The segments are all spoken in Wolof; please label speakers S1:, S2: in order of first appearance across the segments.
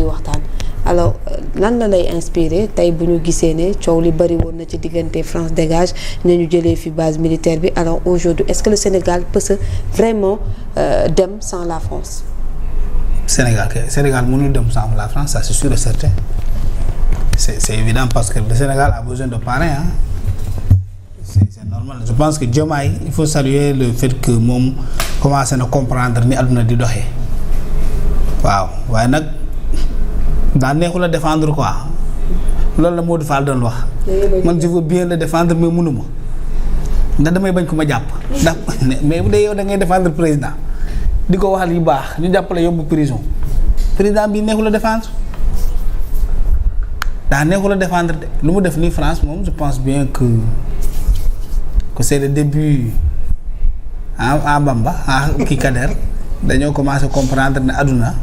S1: waxtaan alors lan la lay inspiré tey bu ñu gisee ne coow li bëri woon na ci diggante France dégage ne ñu jëlee fi base militaire bi alors aujourd'hui est-ce que le Sénégal peut se vraiment dem sans la France.
S2: Sénégal mënul dem sans la France, ça c'est sûr et certain. C'est évident parce que le Sénégal a besoin de parrain. C'est normal. Je pense que Diomaye, il faut saluer le fait que moom commencé na comprendre ni àdduna di doxee. waaw waaye nag daa neexul a défendre quoi loolu la Modou Fall doon wax. man je veux bien le défendre mais mënuma ndax damay bañ ko ma jàpp. ndax mais bu dee yow da ngay défendre président di ko waxal yu baax ñu jàppale yóbbu prison président bi neexul a défendre daa neexul a défendre de lu mu def nii France moom je pense bien que c'est le début en Bamba kii Kader dañoo commencé comprendre ne àdduna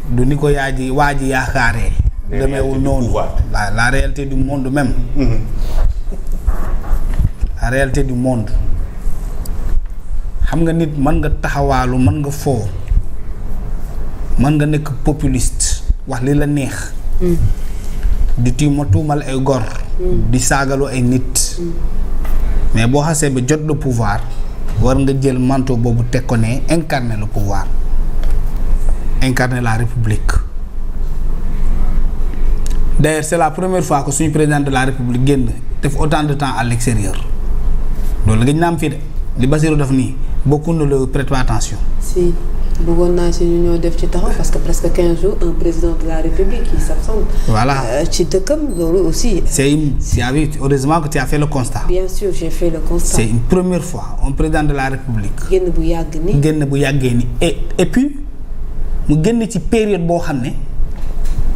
S2: du ni ko waa ji yaakaaree. demeewul noonu la réalité du monde même. la réalité du monde xam nga nit mën nga taxawaalu mën nga foo mën nga nekk populiste wax li la neex. di tuumal ay gor. di saagalu ay nit. mais boo xasee ba jot le pouvoir war nga jël manteau boobu teg ko ne incarner le pouvoir incarner la république. D'ailleurs c'est la première fois que suñu président de la république génn def autant de temps à l'extérieur loolu gëj na am fii de li Bassirou def nii beaucoup ne le prêtent pas attention. Si
S1: bëggoon naa si ñu ñoo def ci taxaw parce que presque 15 jours un président de la république qui s'absente.
S2: Voilà
S1: ci dëkkam loolu aussi.
S2: Heureusement que tu as fait le constat.
S1: Bien sûr j'ai fait le constat.
S2: C'est une première fois un président de la république.
S1: génn bu yàggee ni
S2: et puis mu génn ci période boo xam ne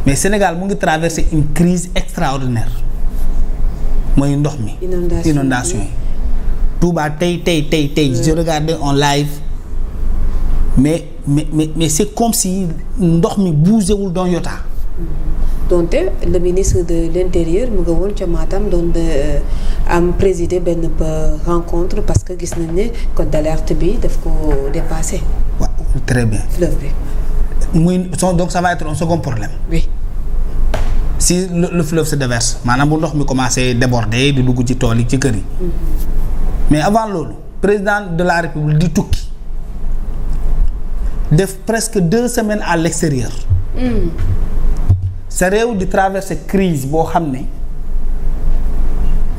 S2: mais Sénégal mu ngi traverser une crise extraordinaire mooy ndox mi. inondation yi. Touba tey je regardais en live mais c'est comme si ndox mi bougéwul doon yota.
S1: donte le ministre de l'intérieur mu nga woon ca Matam doon am présider benn rencontre parce que gis nañ ne code d'alerte bi daf ko dépassé.
S2: waaw très bien.
S1: fleuve bi.
S2: Donc ça va être un second problème.
S1: Oui.
S2: Si le fleuve se déverse maanaam bu ndox mi commencé déborder di dugg ci tool yi ci kër yi. mais avant loolu président de la république di tukki def presque 2 semaines à l'extérieur. sa réew di traverser crise boo xam ne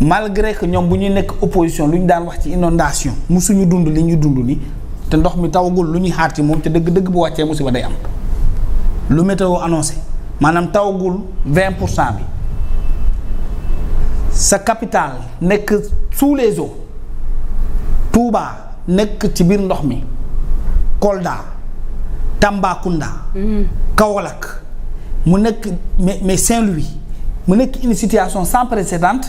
S2: malgré que ñoom bu ñuy nekk opposition lu ñu daan wax ci inondation musuñu dund li ñu dund ni te ndox mi tawagul lu ñuy xaar ci moom te dëgg-dëgg bu wàccee musiba day am lu météo annoncé maanaam tawagul 20% bi sa capitale nekk sous les eaux Touba nekk ci biir ndox mi Kolda Tambacounda Kaolack mu nekk mais Saint-Louis mu nekk une situation sans précédent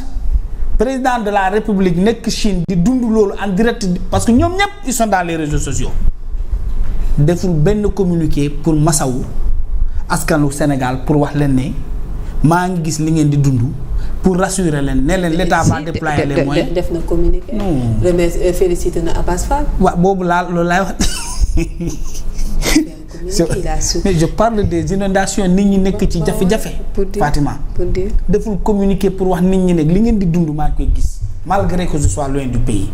S2: président de la République nekk Chine di dund loolu en direct parce que ñoom ñëpp ils sont dans les réseaux sociaux deful benn communiqué pour masawu askanu Sénégal pour wax leen ne maa ngi gis li ngeen di dund pour rassurer leen ne leen l'État va déployer les moyens.
S1: def na communiqué.
S2: non
S1: félicité na Abass Fall.
S2: waaw boobu loolu laay wax. mais je parle des inondations nit ñi nekk ci jafe-jafe. Fatima deful communiquer pour wax nit ñi ne li ngeen di dund maa ngi koy gis malgré que je sois loin du pays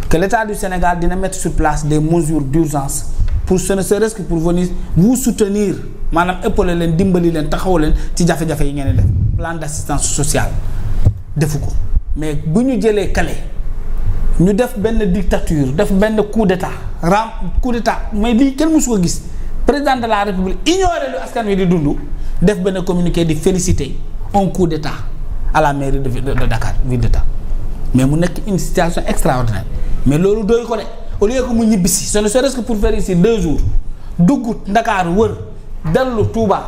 S2: que l'État du Sénégal dina mettre sur place des mesures d'urgence pour ce ne serait-ce que pour venir vous soutenir maanaam épauler leen dimbali leen taxaw leen ci jafe-jafe yi ngeen di def plan d'assistance sociale defu ko mais bu ñu jëlee Calais ñu def benn dictature def benn coup d'état mais lii kenn mësu ko gis président de la République ignoré lu askan wi di dund def benn communiqué di féliciter un coup d'état à la mairie de Dakar ville d'état mais mu nekk une situation extraordinaire mais loolu doy ko de au lieu que mu ñibbisi ce ne serait-ce que pour faire ici 2 jours duggut Ndakaaru wër dellu Touba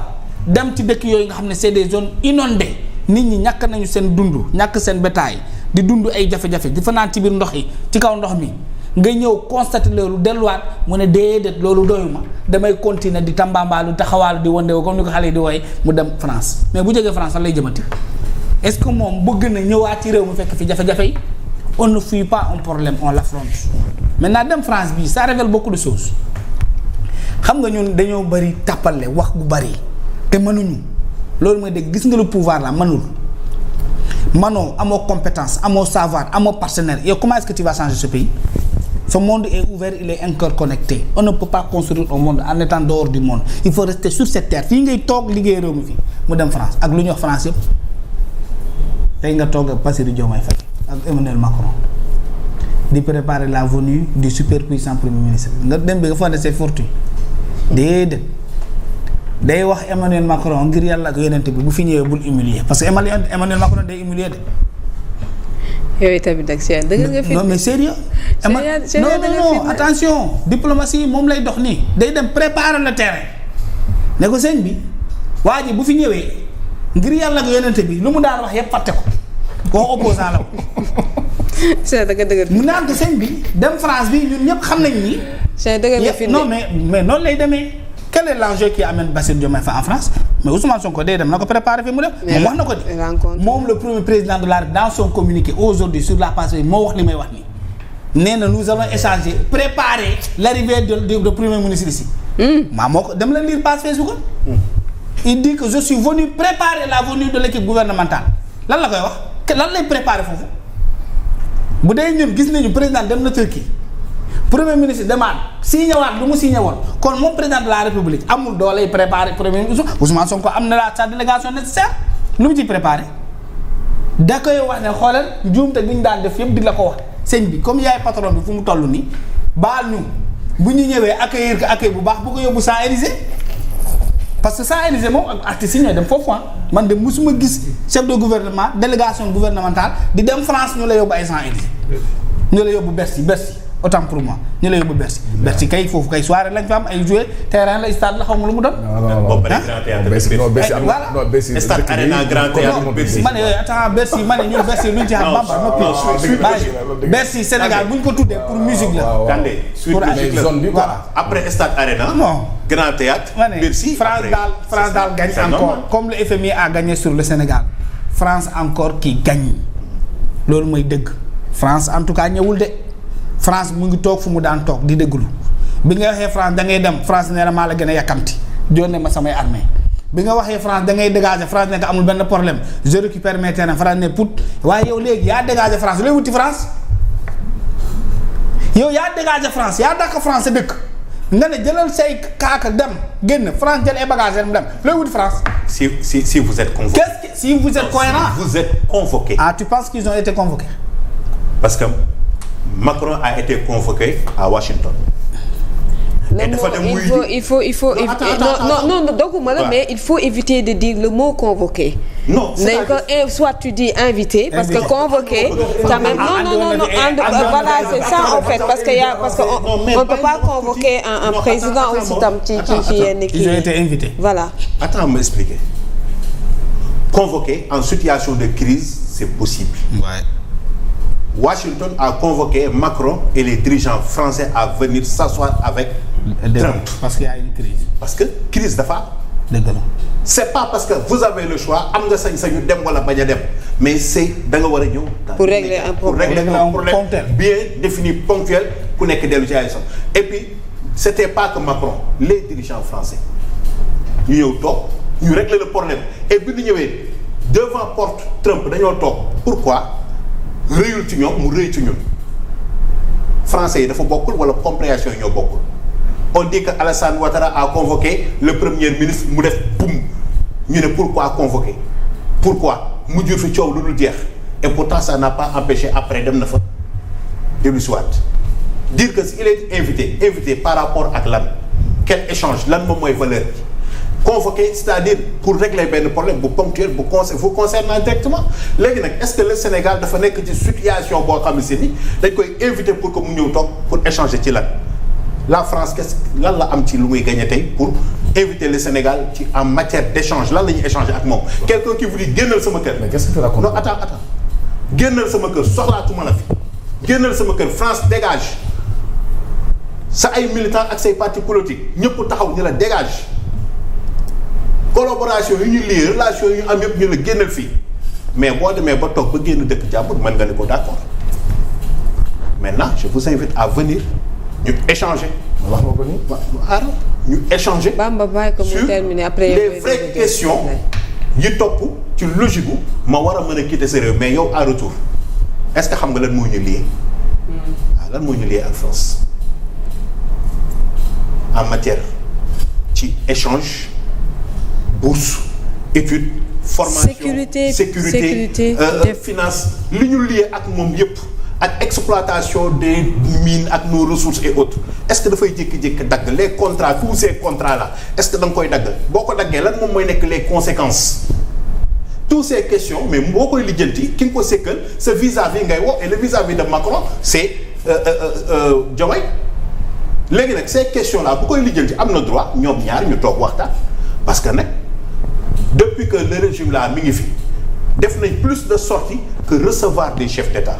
S2: dem ci dëkk yooyu nga xam ne c'est des zones inondées nit ñi ñàkk nañu seen dund ñàkk seen bétail di dund ay jafe-jafe di fa naan ci biir ndox yi ci kaw ndox mi nga ñëw constater loolu delluwaat mu ne déedéet loolu doyuma damay continuer di tambambaalu taxawaalu di wëndewu comme ni ko xale yi di wooye mu dem France mais bu jógee France fan lay jëmati est-ce que moom bëgg na ñëwaat ci réew mu fekk fi jafe-jafe yi on ne fuit pas un problème on l'affronte maintenant dem France bii ça révèle beaucoup de choses xam nga ñun dañoo bari tàppale wax bu bari te mënuñu loolu mooy dégg gis nga le pouvoir là manoo amoo compétence amoo savoir amoo partenaire yow comment est-ce que tu vas changer ce pays? Ce monde est ouvert, il est interconnecté. On ne peut pas construire un monde en étant dehors du monde. Il faut rester sur cette terre. Fii ngay toog liggéey réew mi fii mu dem France ak lu ñuy wax France yëpp tey nga toog ak Bassirou Diomaye Faye ak Emmanuel Macron di préparer la venue du superpuissant premier ministre nga dem bi nga fa ne c'est fortuit déedéet day wax Emmanuel Macron ngir yàlla ak yonent bi bu fi ñëwee bul humilier parce que Emmanuel Macron day humilier de.
S1: yooyu tamit ak Cheikh dëgg nga fi.
S2: non mais sérieux. non attention diplomatie moom lay dox nii day dem préparer le terrain ne ko sëñ bi waa ji bu fi ñëwee ngir yàlla ak yonent bi lu mu daan wax yëpp fàtte ko koo opposant la ko.
S1: Cheikh dëgg
S2: mu naan ko sëñ bi dem France bi ñun ñëpp xam nañ ni.
S1: Cheikh dëgg nga fi
S2: non mais noonu lay demee. Quel est l'enjeu qui amène Bassirou Diomaye Faye en France mais Ousmane Sonko day dem na ko préparer fi mu dem. moom wax na ko di moom le premier président de la République dans son communiqué aujourd'hui sur la page moo wax li may wax nii nee na nous allons échanger préparer l'arrivée de premier ministre ici. maa moo ko dem la lire page Facebook. il dit que je suis venu préparer la venue de l'équipe gouvernementale lan la koy wax lan lay préparer foofu bu dee ñun gis nañu président dem na Turquie. premier ministre demande signé waat lu mu signé woon kon moom président de la république amul doolay préparer premier ministre Ousmane Sonko am na sa délégation nécessaire lu mu ciy préparer da koy wax ne xoolal njuumte bi ñu daan def yëpp di la ko wax sëñ bi comme yaay patron bi fu mu toll nii baal ñu bu ñu ñëwee accueillir ko accueil bu baax bu ko yóbbu sans Élysée parce que sans Élysée moom ak artistes yi ñooy dem foofu man de musuma gis chef de gouvernement délégation gouvernementale di dem France ñu la yóbbu ay sans Élysée ñu la yóbbu Bercy autant pour moi ñu la yóbbu Bercy. Bercy kay foofu kay soirée lañ fa am ay joué terrain la stade la xaw ma lu mu doon.
S3: Bercy stade Arena Grand Théâtre Bercy.
S2: ma ne attends Bercy ma ne ñun Bercy luñ ci xam bamba noppi. Bercy Sénégal buñ ko tuddee pour musique la.
S3: Kandé suite musique la voilà après stade Arena.
S2: non
S3: Grand Théâtre Bercy.
S2: France daal gagne encore comme le FMI a gagné sur le Sénégal France encore qui gagne loolu mooy dëgg France en tout cas ñëwul de. France mu ngi toog fu mu daan toog di déglu bi nga waxee France da ngay dem France nee na maa la gën a yàkkamti joone ma samay armée bi nga waxee France da ngay dégager France ne ko amul benn problème je récupère mes terrains France ne put waaye yow léegi yaa dégager France looy wuti France yow yaa dégager France yaa dàq France sa dëkk nga ne jëlal say kaaka dem génn France jël ay bagages dem looy wuti France.
S3: si vous êtes convoqué.
S2: si vous êtes cohérent.
S3: Vous êtes convoqué.
S2: Ah tu penses qu'ils ont été convoqués.
S3: Parce que Macron a été convoqué à Washington.
S1: Il faut mais il faut éviter de dire le mot convoqué.
S3: Non,
S1: soit tu dis invité parce que convoqué quand même non voilà c'est ça en fait parce que on peut pas convoquer un président aussi tam ci yenn kii.
S2: Ils ont été invités.
S1: Voilà.
S3: Attends, m'expliquer. Convoquer en situation de crise, c'est possible.
S2: Ouais.
S3: Washington a convoqué Macron et les dirigeants français à venir s'asseoir avec Trump.
S2: Parce qu'il y a une crise.
S3: Parce que crise dafa.
S2: dëgg la.
S3: C'est pas parce que vous avez le choix am nga sañ-sañu dem wala bañ a dem mais c'est da nga war a ñëw.
S1: pour régler un problème
S3: bien défini ponctuel ku nekk dellu ci ay sax et puis c'était pas que Macron les dirigeants français ñu ñëw toog ñu régler le problème et bi ñu ñëwee devant porte Trump dañoo toog pourquoi. rëyul ci ñoom mu rëy ci ñun français yi dafa bokkul wala compréhension yi ñoo bokkul on dit que Alassane Ouattara a convoqué le premier ministre mu def boum ñu ne pourquoi convoqué pourquoi mu jur fi coow lu dul jeex et pourtant ça n'a pas empêché après dem na fa dellu si waat dire que il est invité par rapport ak lan quel échange lan moom mooy valeur bi convoqué c'est-à-dire pour régler benn problème bu ponctuel bu concernant directement léegi nag est-ce que le Sénégal dafa nekk ci situation boo xam ne si ni dañ koy invité pour que mu ñëw toog pour échanger ci lan la France lan la am ci lu muy gagné tey pour inviter le Sénégal ci en matière d'échange lan la ñuy échanger ak moom quelqu'un qui vous dit génnal sama kër.
S4: mais qu'est-ce que tu racontes?
S3: Non attends génnal sama kër soxlaatuma la fi génnal sama kër France dégage sa ay militants ak say partis politiques ñëpp taxaw ñu la dégage. collaboration yu ñu lii relation yu ñu am yëpp ñu la génnal fii mais boo demee ba toog ba génn dëkk jàmbur mën nga ne ko d'accord maintenant je vous invite à venir ñu échanger.
S4: wax nga ko nii.
S3: ñu échanger.
S1: Bamba bàyyi ko mu terminer après
S3: les vraies questions yi topp ci logique gu ma war a mën a quitter sa réew mais yow à retour est-ce que xam nga lan moo ñu lié. lan moo ñu lié ak France en matière ci échange bourse études formation sécurité finance li ñu lié ak moom yépp ak exploitation des mines ak nos ressources et autres est-ce que dafay jékki-jékki dagg les contrats tous ces contrats là est-ce que da nga koy dagg boo ko daggee lan moom mooy nekk les conséquences toutes ces questions mais boo koy lijjanti ki nga ko sekkal sa vis-à-vis ngay wax et le vis-à-vis de Macron c'est Diomaye léegi nag ces questions là bu koy lijjanti am na droit ñoom ñaar ñu toog waxtaan parce que nag depuis que le régime là mi ngi fi def nañ plus de sorties que recevoir des chefs d'État.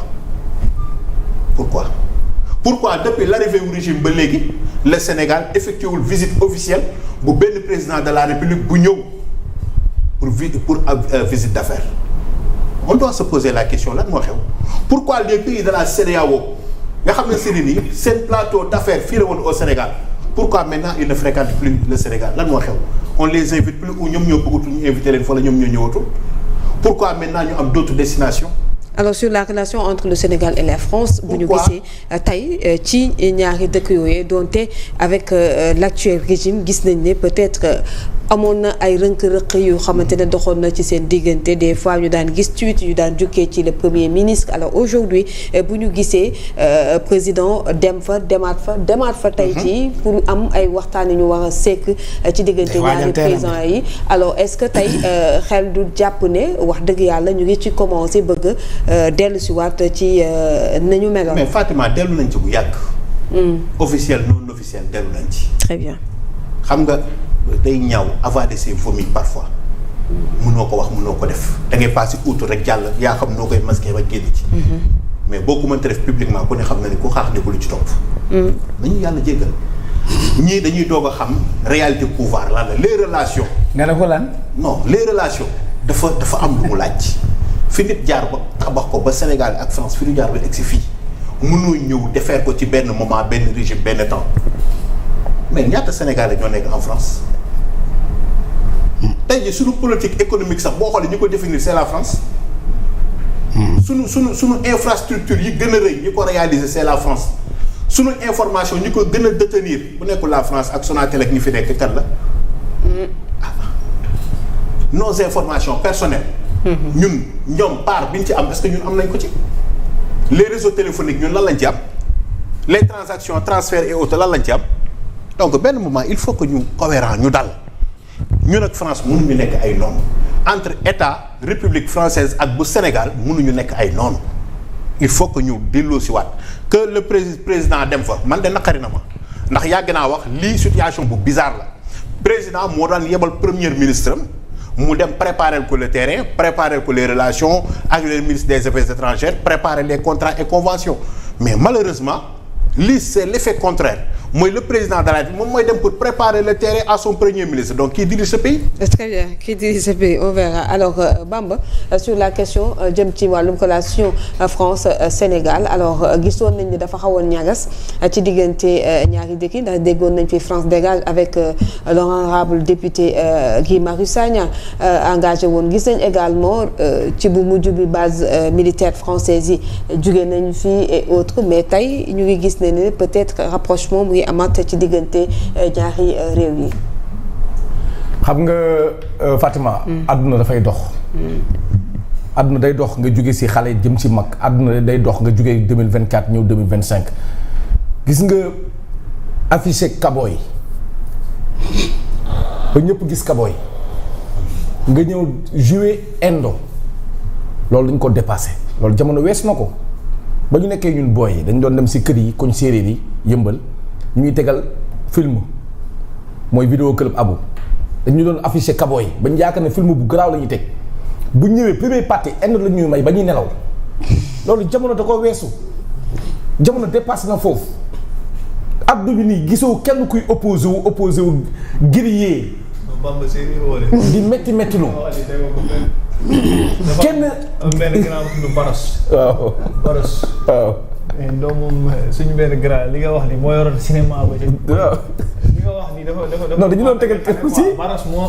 S3: Pourquoi depuis l'arrivée au régime ba léegi le Sénégal effectuewul visite officielle bu benn président de la République bu ñëw pour visite d'affaires on doit se poser la question lan moo xew pourquoi les pays de la CEDEAO nga xam ne seeni nii seen plateau d'affaires fii la woon au Sénégal pourquoi maintenant ils ne fréquentent plus le Sénégal lan moo xew on les invite plus ou ñoom ñoo bëggatul ñu inviter leen fa la ñoom ñoo ñëwatul pourquoi maintenant ñu am d'autres destinations.
S1: Alors sur la relation entre le Sénégal et la France bu ñu gisee tey ci ñaari dëkk yooyu donte avec l'actuel régime gis nañ ne peut-être amoon na ay rënk-rënk yu xamante ne doxoon na ci seen diggante des fois ñu daan gis tweet yu daan jukkee ci le premier ministre alors aujourd'hui bu ñu gisee président demaat fa tey jii pour am ay waxtaan yu ñu war a sekk ci diggante ñaari président yi alors est-ce que tey xel du jàpp ne wax dëgg yàlla ñu ngi ci commencé bëgg dellu si waat ci nañu meloon.
S3: mais Fatima dellu nañ ci bu yàgg. officiel non officiel dellu nañ ci.
S1: très bien.
S3: xam nga day ñaaw avaler ses vomis parfois. mënoo ko wax mënoo ko def da ngay passer outre rek jàll yaa xam noo koy masquer ba génn ci. mais boo ko mënta def publiquement ku ne xam na ni ku xaax ne ko lu ci topp. nañu yàlla jéggal ñii dañuy doog a xam réalité pouvoir lan la les relations.
S2: nga ne ko lan.
S3: non les relations dafa am lu mu laaj. fi nit jaar ba tabax ko ba Sénégal ak France fi ñu jaar ba egsi fii mënoo ñëw defeer ko ci benn moment benn régime benn temps mais ñaata Sénégalais ñoo nekk en France tey jii suñu politique économique sax boo xoolee ñi ko définir c'est la France suñu infrastructure yi gën a rëy ñi ko réaliser c'est la France suñu information ñi ko gën a détenir bu nekkul la France ak Sonatel ak ñi fi nekk kan la nos informations personnelles ñoom part bi ñu ci am est-ce que ñun am nañ ko ci les réseaux téléphoniques ñun lan lañ ci am les transactions transferts et autres lan lañ ci am donc benn moment il faut que ñu cohérent ñu dal ñun ak France mënuñu nekk ay noonu entre État République française ak bu Sénégal mënuñu nekk ay noonu il faut que ñu delloo si waat que le président dem fa man de naqari na ma ndax yàgg naa wax lii situation bu bizarre la président moo daan yebal premier ministre am mu dem préparer ko le terrain préparer ko les relations avec le ministre des Affaires étrangères préparer les contrats et conventions mais malheureusement lii c'est l'effet contraire mooy le président de la République moom mooy dem pour préparer le terrain à son premier ministre donc qui dirige ce pays.
S1: Très bien qui dirige ce pays on verra alors Bamba sur la question jëm ci wàllum relation France Sénégal alors gisoon nañ ne dafa xawoon ñagas ci diggante ñaari dëkk yi ndax déggoon nañ fi France dégage avec l'honorable député Guy Marius Sagna engagé woon gis nañ également ci bu mujj bi base militaire française yi jóge nañ fi et autres mais tey ñu ngi gis ne peut-être rapprochement muy amaat ci diggante ñaari réew yi.
S4: xam nga Fatima. àdduna dafay dox. àdduna day dox nga jóge ci xale jëm ci mag àdduna day dox nga jóge 2024 ñëw 2025 gis nga affiché Kaboy ba ñëpp gis Kaboy nga ñëw jouer Indo loolu dañ ko dépassé loolu jamono wees na ko ba ñu nekkee ñun booy yi dañ doon dem ci kër yi koñ séeréer yi yëmbal ñu ñuy tegal film mooy vidéo club Abu dañu doon affiché Kaboy ba ñu yaakaar ne film bu garaaw la ñuy teg bu ñëwee première partie Inde la ñuy may ba ñuy nelaw loolu jamono da ko weesu jamono dépassé na foofu addu bi nii gisoo kenn kuy opposé wu guerrier di métti lu kenn
S5: benn grand bu Baros.
S4: waaw
S5: Baros.
S4: waaw
S5: doomu suñu benn grand li nga wax ni moo yoroon cinéma ba ci.
S4: waaw
S5: li nga wax nii dafa
S4: non dañu doon tegal aussi.
S5: Baros moo